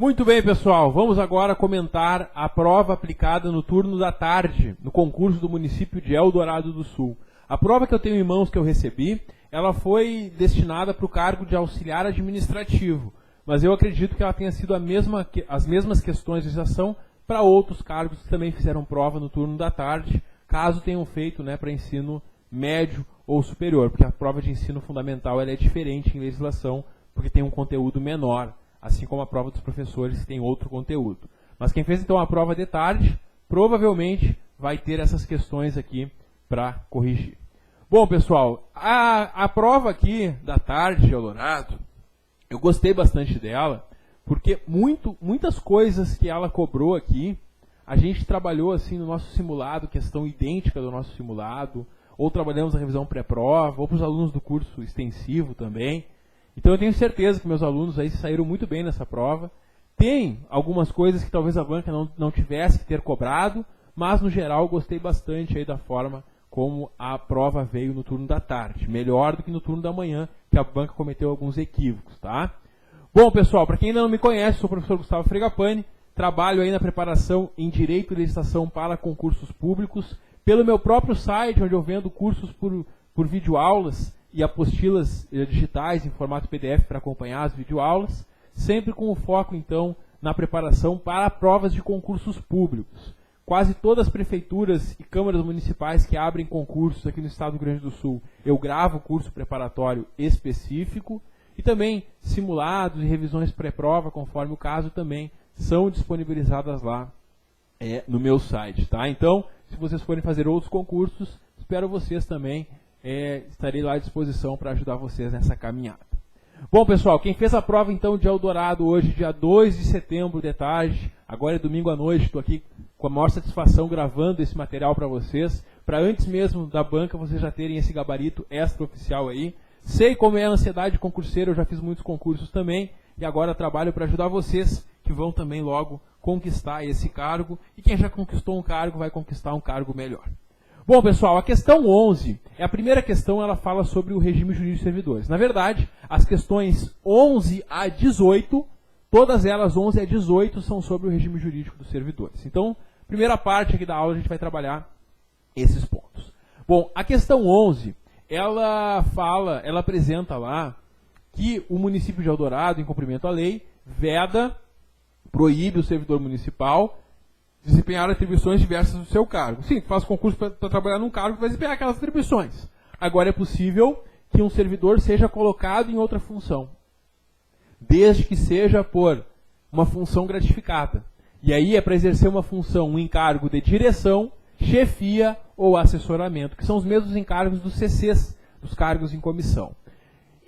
Muito bem, pessoal. Vamos agora comentar a prova aplicada no turno da tarde, no concurso do município de Eldorado do Sul. A prova que eu tenho em mãos, que eu recebi, ela foi destinada para o cargo de auxiliar administrativo. Mas eu acredito que ela tenha sido as mesmas questões de legislação para outros cargos que também fizeram prova no turno da tarde, caso tenham feito, para ensino médio ou superior, porque a prova de ensino fundamental ela é diferente em legislação, porque tem um conteúdo menor, assim como a prova dos professores que tem outro conteúdo. Mas quem fez então a prova de tarde, provavelmente vai ter essas questões aqui para corrigir. Bom, pessoal, a prova aqui da tarde de Eldorado, eu gostei bastante dela, porque muitas coisas que ela cobrou aqui, a gente trabalhou assim no nosso simulado, questão idêntica do nosso simulado, ou trabalhamos a revisão pré-prova, ou para os alunos do curso extensivo também. Então eu tenho certeza que meus alunos aí saíram muito bem nessa prova. Tem algumas coisas que talvez a banca não tivesse que ter cobrado, mas no geral gostei bastante aí da forma como a prova veio no turno da tarde. Melhor do que no turno da manhã, que a banca cometeu alguns equívocos, tá? Bom, pessoal, para quem ainda não me conhece, sou o professor Gustavo Fregapani, trabalho aí na preparação em Direito e Legislação para concursos públicos, pelo meu próprio site, onde eu vendo cursos por videoaulas e apostilas digitais em formato PDF para acompanhar as videoaulas, sempre com o foco, então, na preparação para provas de concursos públicos. Quase todas as prefeituras e câmaras municipais que abrem concursos aqui no estado do Rio Grande do Sul, eu gravo curso preparatório específico, e também simulados e revisões pré-prova, conforme o caso, também são disponibilizadas lá no meu site, tá? Então, se vocês forem fazer outros concursos, espero vocês também, estarei lá à disposição para ajudar vocês nessa caminhada. Bom, pessoal, quem fez a prova então de Eldorado hoje, dia 2 de setembro de tarde, agora é domingo à noite, estou aqui com a maior satisfação gravando esse material para vocês, para antes mesmo da banca vocês já terem esse gabarito extraoficial aí. Sei como é a ansiedade concurseira, eu já fiz muitos concursos também, e agora trabalho para ajudar vocês, que vão também logo conquistar esse cargo, e quem já conquistou um cargo vai conquistar um cargo melhor. Bom, pessoal, a questão 11, a primeira questão, ela fala sobre o regime jurídico de servidores. Na verdade, as questões 11 a 18, todas elas 11 a 18 são sobre o regime jurídico dos servidores. Então, primeira parte aqui da aula a gente vai trabalhar esses pontos. Bom, a questão 11, ela apresenta lá que o município de Eldorado, em cumprimento à lei, proíbe o servidor municipal desempenhar atribuições diversas do seu cargo. Sim, faz concurso para trabalhar num cargo que vai desempenhar aquelas atribuições. Agora é possível que um servidor seja colocado em outra função, desde que seja por uma função gratificada. E aí é para exercer uma função, um encargo de direção, chefia ou assessoramento, que são os mesmos encargos dos CCs, dos cargos em comissão.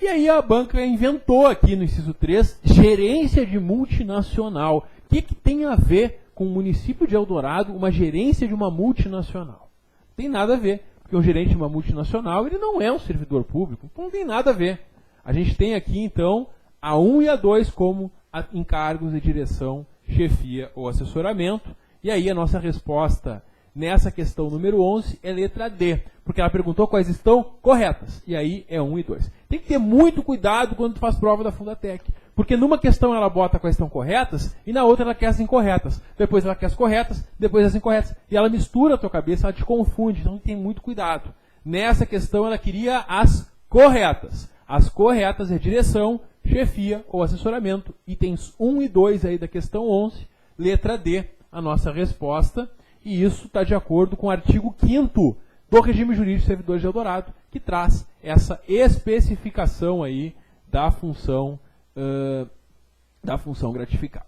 E aí a banca inventou aqui no inciso 3, gerência de multinacional. O que tem a ver com o município de Eldorado, uma gerência de uma multinacional? Não tem nada a ver, porque um gerente de uma multinacional, ele não é um servidor público, então não tem nada a ver. A gente tem aqui, então, a 1 e a 2 como encargos de direção, chefia ou assessoramento, e aí a nossa resposta nessa questão número 11 é letra D, porque ela perguntou quais estão corretas, e aí é 1 e 2. Tem que ter muito cuidado quando tu faz prova da Fundatec, porque numa questão ela bota quais estão corretas, e na outra ela quer as incorretas. Depois ela quer as corretas, depois as incorretas. E ela mistura a tua cabeça, ela te confunde, então tem muito cuidado. Nessa questão ela queria as corretas. As corretas é direção, chefia ou assessoramento. Itens 1 e 2 aí da questão 11, letra D, a nossa resposta. E isso está de acordo com o artigo 5º do regime jurídico de servidores de Eldorado, que traz essa especificação aí da função gratificada.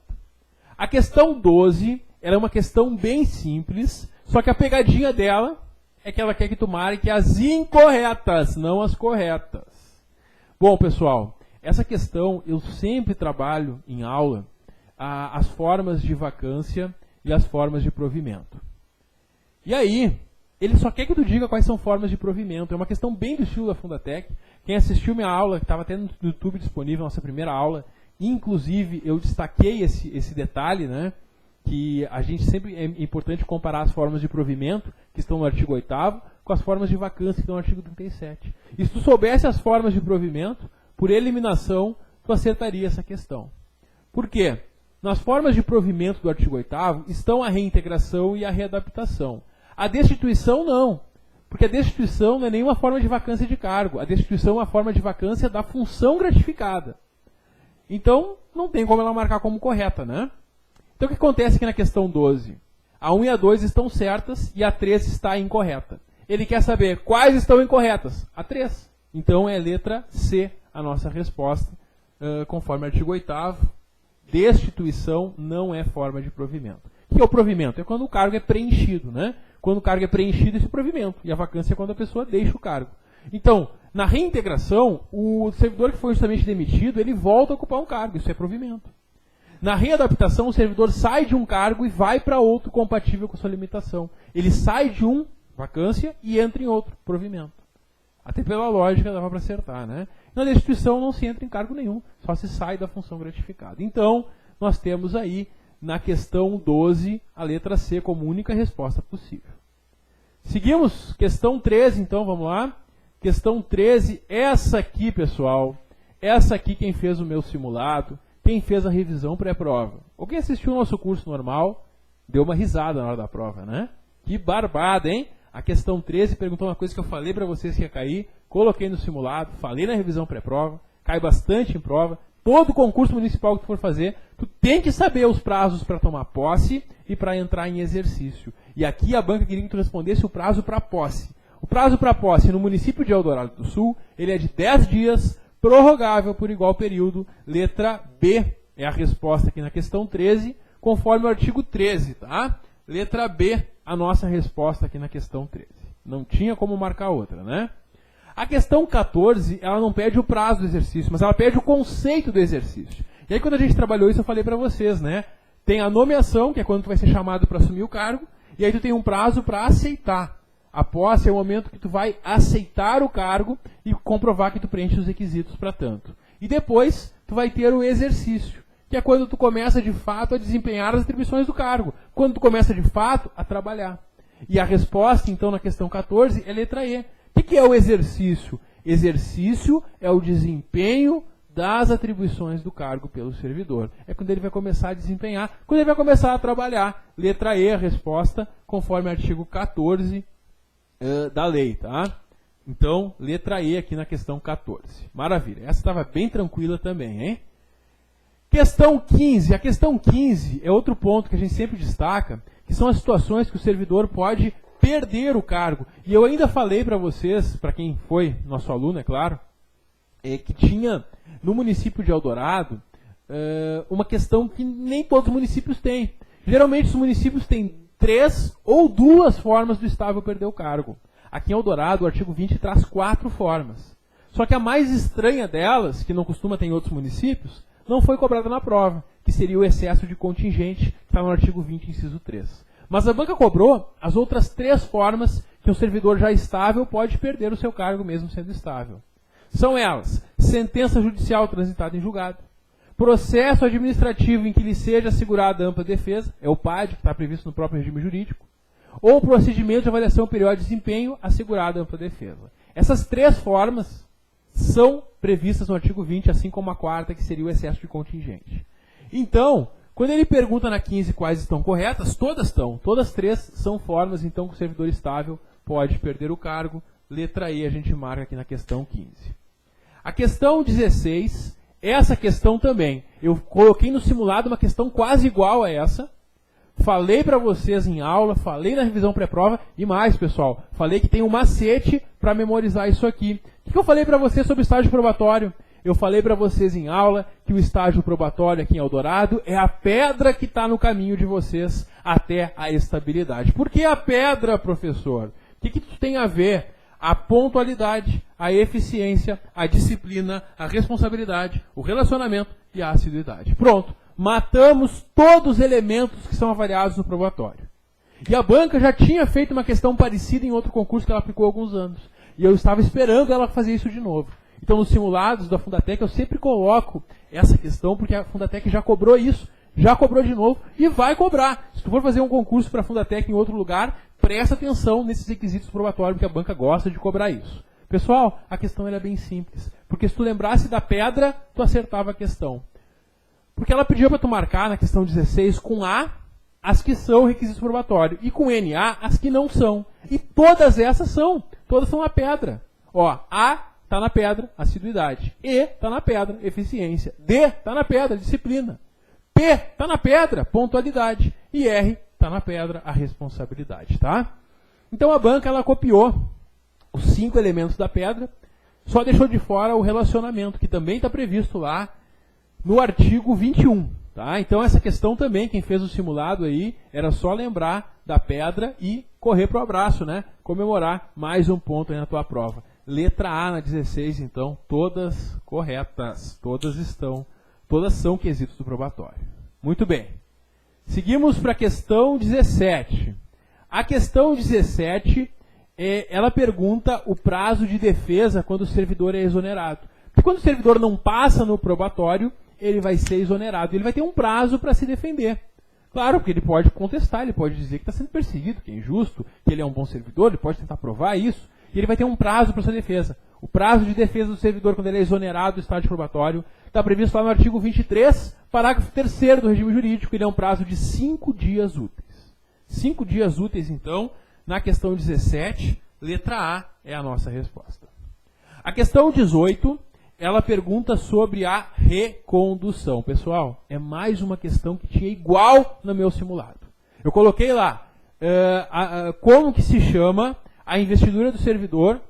A questão 12, ela é uma questão bem simples, só que a pegadinha dela é que ela quer que tu marque as incorretas, não as corretas. Bom, pessoal, essa questão eu sempre trabalho em aula as formas de vacância e as formas de provimento. E aí, ele só quer que tu diga quais são formas de provimento. É uma questão bem do estilo da Fundatec. Quem assistiu minha aula, que estava até no YouTube disponível, nossa primeira aula, inclusive eu destaquei esse detalhe, né, que a gente sempre é importante comparar as formas de provimento, que estão no artigo 8º, com as formas de vacância, que estão no artigo 37. E se tu soubesse as formas de provimento, por eliminação, tu acertaria essa questão. Por quê? Nas formas de provimento do artigo 8º estão a reintegração e a readaptação. A destituição não, porque a destituição não é nenhuma forma de vacância de cargo. A destituição é uma forma de vacância da função gratificada. Então, não tem como ela marcar como correta, né? Então, o que acontece aqui na questão 12? A 1 e a 2 estão certas e a 3 está incorreta. Ele quer saber quais estão incorretas. A 3. Então, é letra C a nossa resposta, conforme o artigo 8º. Destituição não é forma de provimento. O que é o provimento? É quando o cargo é preenchido, né? Quando o cargo é preenchido, esse é provimento. E a vacância é quando a pessoa deixa o cargo. Então, na reintegração, o servidor que foi justamente demitido, ele volta a ocupar um cargo. Isso é provimento. Na readaptação, o servidor sai de um cargo e vai para outro compatível com a sua limitação. Ele sai de um, vacância, e entra em outro, provimento. Até pela lógica dava para acertar, né? Na destituição não se entra em cargo nenhum, só se sai da função gratificada. Então, nós temos aí, na questão 12, a letra C como única resposta possível. Seguimos, questão 13, então, vamos lá. Questão 13, essa aqui, pessoal, essa aqui quem fez o meu simulado, quem fez a revisão pré-prova. Ou quem assistiu o nosso curso normal, deu uma risada na hora da prova, né? Que barbada, hein? A questão 13 perguntou uma coisa que eu falei para vocês que ia cair, coloquei no simulado, falei na revisão pré-prova, cai bastante em prova. Todo concurso municipal que tu for fazer, tu tem que saber os prazos para tomar posse e para entrar em exercício. E aqui a banca queria que tu respondesse o prazo para posse. O prazo para posse no município de Eldorado do Sul, ele é de 10 dias, prorrogável por igual período. Letra B é a resposta aqui na questão 13, conforme o artigo 13, tá? Letra B, a nossa resposta aqui na questão 13. Não tinha como marcar outra, né? A questão 14, ela não pede o prazo do exercício, mas ela pede o conceito do exercício. E aí quando a gente trabalhou isso, eu falei para vocês, né? Tem a nomeação, que é quando tu vai ser chamado para assumir o cargo, e aí tu tem um prazo para aceitar. A posse é o momento que tu vai aceitar o cargo e comprovar que tu preenche os requisitos para tanto. E depois, tu vai ter o exercício, que é quando tu começa de fato a desempenhar as atribuições do cargo. Quando tu começa de fato a trabalhar. E a resposta, então, na questão 14 é letra E. O que é o exercício? Exercício é o desempenho das atribuições do cargo pelo servidor. É quando ele vai começar a desempenhar, quando ele vai começar a trabalhar. Letra E, a resposta, conforme o artigo 14 da lei, tá? Então, letra E aqui na questão 14. Maravilha. Essa estava bem tranquila também, hein? Questão 15. A questão 15 é outro ponto que a gente sempre destaca, que são as situações que o servidor pode perder o cargo. E eu ainda falei para vocês, para quem foi nosso aluno, é claro, que tinha no município de Eldorado uma questão que nem todos os municípios têm. Geralmente os municípios têm 3 ou 2 formas do estável perder o cargo. Aqui em Eldorado, o artigo 20 traz 4 formas. Só que a mais estranha delas, que não costuma ter em outros municípios, não foi cobrada na prova, que seria o excesso de contingente, que está no artigo 20, inciso 3. Mas a banca cobrou as outras 3 formas que um servidor já estável pode perder o seu cargo mesmo sendo estável. São elas: sentença judicial transitada em julgado, processo administrativo em que lhe seja assegurada ampla defesa, é o PAD, que está previsto no próprio regime jurídico, ou procedimento de avaliação periódica de desempenho assegurada ampla defesa. Essas 3 formas são previstas no artigo 20, assim como a 4ª, que seria o excesso de contingente. Então, quando ele pergunta na 15 quais estão corretas, todas estão. Todas 3 são formas, então, que o servidor estável pode perder o cargo. Letra E a gente marca aqui na questão 15. A questão 16, essa questão também. Eu coloquei no simulado uma questão quase igual a essa. Falei para vocês em aula, falei na revisão pré-prova e mais, pessoal. Falei que tem um macete para memorizar isso aqui. O que eu falei para vocês sobre estágio probatório? Eu falei para vocês em aula que o estágio probatório aqui em Eldorado é a pedra que está no caminho de vocês até a estabilidade. Por que a pedra, professor? O que isso tem a ver? A pontualidade, a eficiência, a disciplina, a responsabilidade, o relacionamento e a assiduidade. Pronto. Matamos todos os elementos que são avaliados no probatório. E a banca já tinha feito uma questão parecida em outro concurso que ela aplicou há alguns anos. E eu estava esperando ela fazer isso de novo. Então, nos simulados da Fundatec, eu sempre coloco essa questão, porque a Fundatec já cobrou isso, já cobrou de novo e vai cobrar. Se tu for fazer um concurso para a Fundatec em outro lugar, presta atenção nesses requisitos probatórios, porque a banca gosta de cobrar isso. Pessoal, a questão era bem simples. Porque se tu lembrasse da pedra, tu acertava a questão. Porque ela pediu para tu marcar na questão 16 com A as que são requisitos probatórios e com NA as que não são. E todas essas são. Todas são na pedra. Ó, A está na pedra, assiduidade. E está na pedra, eficiência. D está na pedra, disciplina. P está na pedra, pontualidade. E R está na pedra, a responsabilidade, tá? Então a banca ela copiou os 5 elementos da pedra, só deixou de fora o relacionamento, que também está previsto lá no artigo 21. Tá? Então essa questão também, quem fez o simulado aí, era só lembrar da pedra e correr para o abraço, né? Comemorar mais um ponto aí na tua prova. Letra A na 16, então, todas corretas. Todas são quesitos do probatório. Muito bem. Seguimos para a questão 17. A questão 17, ela pergunta o prazo de defesa quando o servidor é exonerado. Porque quando o servidor não passa no probatório, ele vai ser exonerado. Ele vai ter um prazo para se defender. Claro, porque ele pode contestar, ele pode dizer que está sendo perseguido, que é injusto, que ele é um bom servidor, ele pode tentar provar isso, e ele vai ter um prazo para sua defesa. O prazo de defesa do servidor, quando ele é exonerado do estágio probatório, está previsto lá no artigo 23, parágrafo 3º do regime jurídico, ele é um prazo de 5 dias úteis. 5 dias úteis, então, na questão 17, letra A é a nossa resposta. A questão 18... ela pergunta sobre a recondução. Pessoal, é mais uma questão que tinha igual no meu simulado. Eu coloquei lá como que se chama a investidura do servidor,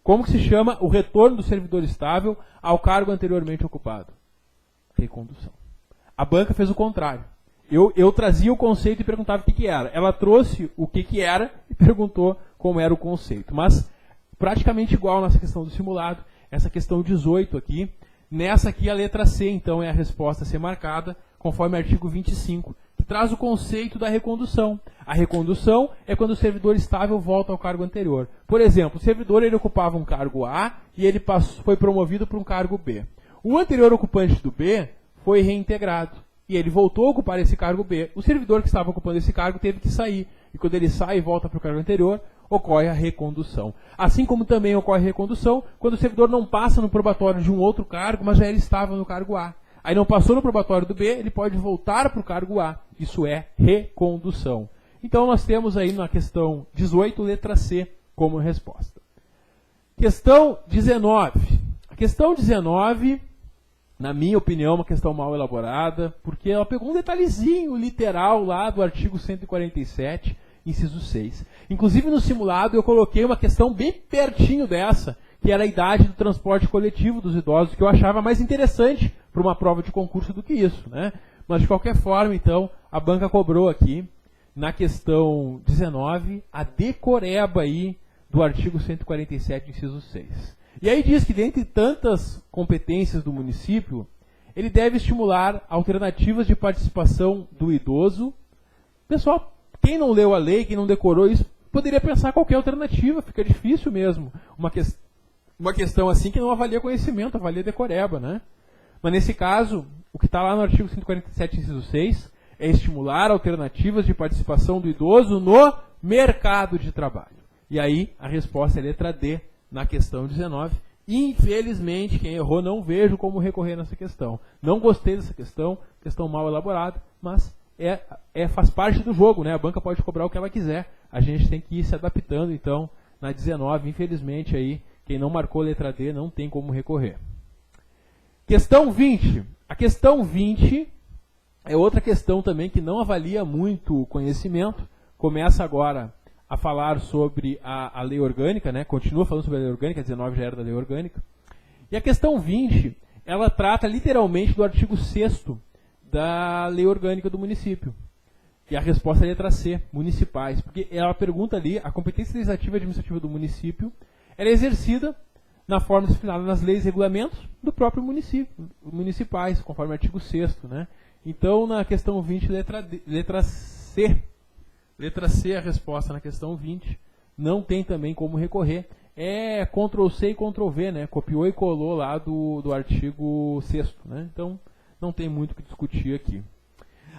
como que se chama o retorno do servidor estável ao cargo anteriormente ocupado. Recondução. A banca fez o contrário. Eu trazia o conceito e perguntava o que era. Ela trouxe o que era e perguntou como era o conceito. Mas praticamente igual nessa questão do simulado. Essa questão 18 aqui, nessa aqui a letra C, então, é a resposta a ser marcada, conforme o artigo 25, que traz o conceito da recondução. A recondução é quando o servidor estável volta ao cargo anterior. Por exemplo, o servidor ele ocupava um cargo A e ele foi promovido para um cargo B. O anterior ocupante do B foi reintegrado e ele voltou a ocupar esse cargo B. O servidor que estava ocupando esse cargo teve que sair. E quando ele sai e volta para o cargo anterior, ocorre a recondução. Assim como também ocorre a recondução quando o servidor não passa no probatório de um outro cargo, mas já ele estava no cargo A. Aí não passou no probatório do B, ele pode voltar para o cargo A. Isso é recondução. Então nós temos aí na questão 18, letra C, como resposta. Questão 19. A questão 19, na minha opinião, é uma questão mal elaborada, porque ela pegou um detalhezinho literal lá do artigo 147, inciso 6. Inclusive no simulado eu coloquei uma questão bem pertinho dessa, que era a idade do transporte coletivo dos idosos, que eu achava mais interessante para uma prova de concurso do que isso, né? Mas de qualquer forma, então, a banca cobrou aqui, na questão 19, a decoreba aí do artigo 147, inciso 6. E aí diz que dentre tantas competências do município, ele deve estimular alternativas de participação do idoso. Pessoal, quem não leu a lei, quem não decorou isso, poderia pensar qualquer alternativa, fica difícil mesmo. Uma questão assim que não avalia conhecimento, avalia decoreba, né? Mas nesse caso, o que está lá no artigo 147, inciso 6, é estimular alternativas de participação do idoso no mercado de trabalho. E aí, a resposta é letra D, na questão 19. Infelizmente, quem errou, não vejo como recorrer nessa questão. Não gostei dessa questão mal elaborada, mas faz parte do jogo, né? A banca pode cobrar o que ela quiser. A gente tem que ir se adaptando, então, na 19, infelizmente, aí, quem não marcou letra D não tem como recorrer. Questão 20. A questão 20 é outra questão também que não avalia muito o conhecimento. Começa agora a falar sobre a lei orgânica, né? Continua falando sobre a lei orgânica, a 19 já era da lei orgânica. E a questão 20, ela trata literalmente do artigo 6º da lei orgânica do município. E a resposta é a letra C, municipais. Porque ela pergunta ali, a competência legislativa e administrativa do município, ela é exercida na forma disciplinada nas leis e regulamentos do próprio município, municipais, conforme o artigo 6º, né? Então, na questão 20, letra C. Letra C é a resposta na questão 20. Não tem também como recorrer. É Ctrl+C e Ctrl+V, né? Copiou e colou lá do artigo 6º, né? Então, não tem muito o que discutir aqui.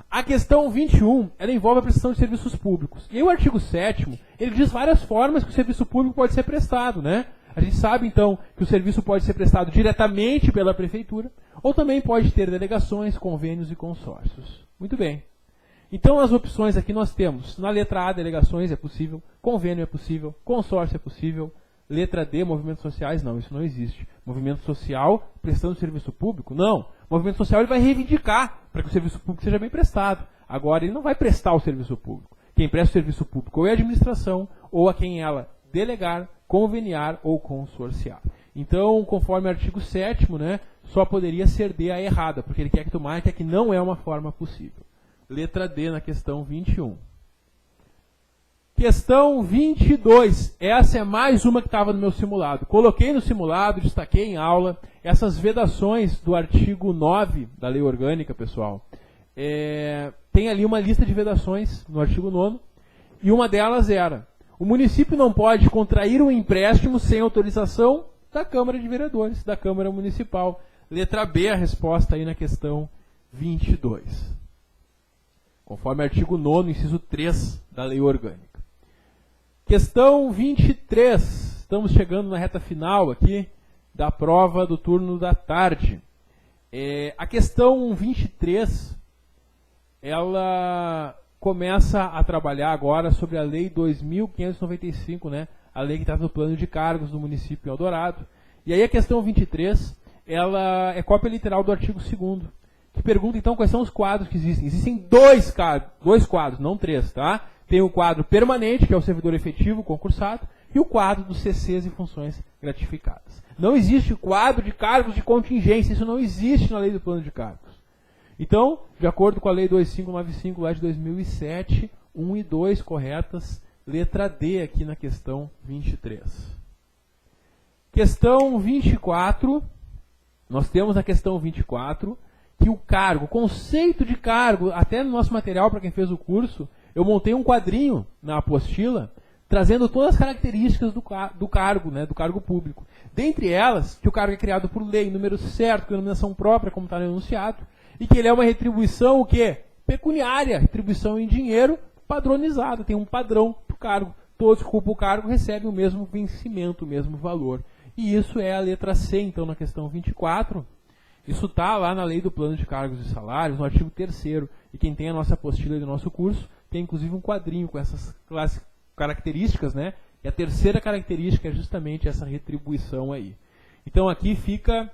A questão 21, ela envolve a prestação de serviços públicos. E aí o artigo 7º, ele diz várias formas que o serviço público pode ser prestado, né? A gente sabe, então, que o serviço pode ser prestado diretamente pela prefeitura, Ou também pode ter delegações, convênios e consórcios. Muito bem. Então, as opções aqui nós temos, na letra A, delegações é possível, convênio é possível, consórcio é possível, letra D, movimentos sociais, não, isso não existe. Movimento social prestando serviço público? Não. Movimento social ele vai reivindicar para que o serviço público seja bem prestado. Agora, ele não vai prestar o serviço público. Quem presta o serviço público ou é a administração, ou a quem ela delegar, conveniar ou consorciar. Então, conforme o artigo 7º, né, só poderia ser D a errada, porque ele quer que tu marque que não é uma forma possível. Letra D na questão 21. Questão 22. Essa é mais uma que estava no meu simulado. Coloquei no simulado, destaquei em aula, essas vedações do artigo 9 da Lei Orgânica, pessoal. Tem ali uma lista de vedações no artigo 9º, e uma delas era: o município não pode contrair um empréstimo sem autorização da Câmara de Vereadores, da Câmara Municipal. Letra B, a resposta aí na questão 22. Conforme o artigo 9º, inciso 3 da Lei Orgânica. Questão 23. Estamos chegando na reta final aqui da prova do turno da tarde. A questão 23, ela começa a trabalhar agora sobre a Lei 2.595, né? A lei que trata do plano de cargos do município em Eldorado. E aí a questão 23, ela é cópia literal do artigo 2º, que pergunta então quais são os quadros que existem. Existem dois quadros, não 3, tá? Tem o quadro permanente, que é o servidor efetivo concursado, e o quadro dos CCs e funções gratificadas. Não existe quadro de cargos de contingência, isso não existe na lei do plano de cargos. Então, de acordo com a lei 2595 lá de 2007, 1 e 2 corretas, letra D aqui na questão 23. Questão 24, nós temos na questão 24 que o cargo, o conceito de cargo, até no nosso material para quem fez o curso, eu montei um quadrinho na apostila, trazendo todas as características do cargo, né, do cargo público. Dentre elas, que o cargo é criado por lei, número certo, denominação própria, como está no enunciado, e que ele é uma retribuição, o quê? Pecuniária, retribuição em dinheiro padronizada, tem um padrão para o cargo. Todos que ocupam o cargo recebem o mesmo vencimento, o mesmo valor. E isso é a letra C, então, na questão 24. Isso está lá na lei do plano de cargos e salários, no artigo 3º. E quem tem a nossa apostila do nosso curso, tem inclusive um quadrinho com essas características, né? E a terceira característica é justamente essa retribuição aí. Então aqui fica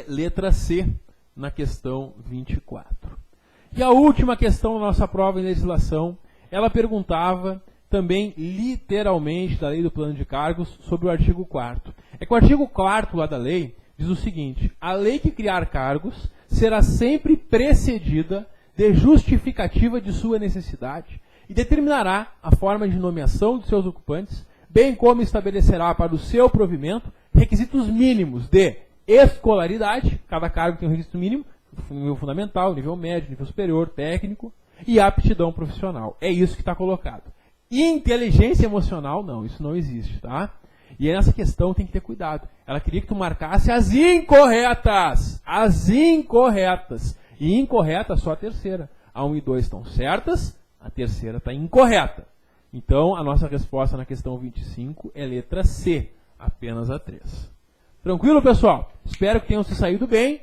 letra C na questão 24. E a última questão da nossa prova em legislação, ela perguntava também literalmente da lei do plano de cargos sobre o artigo 4º. É que o artigo 4º lá da lei diz o seguinte: a lei que criar cargos será sempre precedida de justificativa de sua necessidade e determinará a forma de nomeação de seus ocupantes, bem como estabelecerá para o seu provimento requisitos mínimos de escolaridade, cada cargo tem um requisito mínimo, nível fundamental, nível médio, nível superior, técnico, e aptidão profissional. É isso que está colocado. Inteligência emocional, não, isso não existe, tá? E aí nessa questão tem que ter cuidado. Ela queria que tu marcasse as incorretas. As incorretas. E incorreta só a terceira. A 1 e 2 estão certas, a terceira está incorreta. Então, a nossa resposta na questão 25 é letra C, apenas a 3. Tranquilo, pessoal? Espero que tenham se saído bem.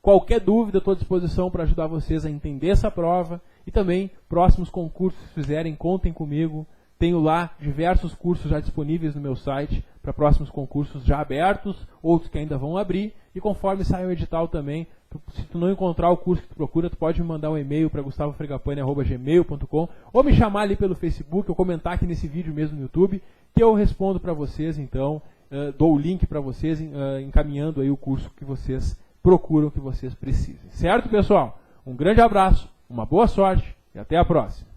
Qualquer dúvida, estou à disposição para ajudar vocês a entender essa prova. E também, próximos concursos que fizerem, contem comigo. Tenho lá diversos cursos já disponíveis no meu site para próximos concursos já abertos, outros que ainda vão abrir. E conforme sair o edital também, se tu não encontrar o curso que tu procura, tu pode me mandar um e-mail para gustavofregapane@gmail.com ou me chamar ali pelo Facebook ou comentar aqui nesse vídeo mesmo no YouTube, que eu respondo para vocês, então, dou o link para vocês, encaminhando aí o curso que vocês procuram, que vocês precisem. Certo, pessoal? Um grande abraço, uma boa sorte e até a próxima.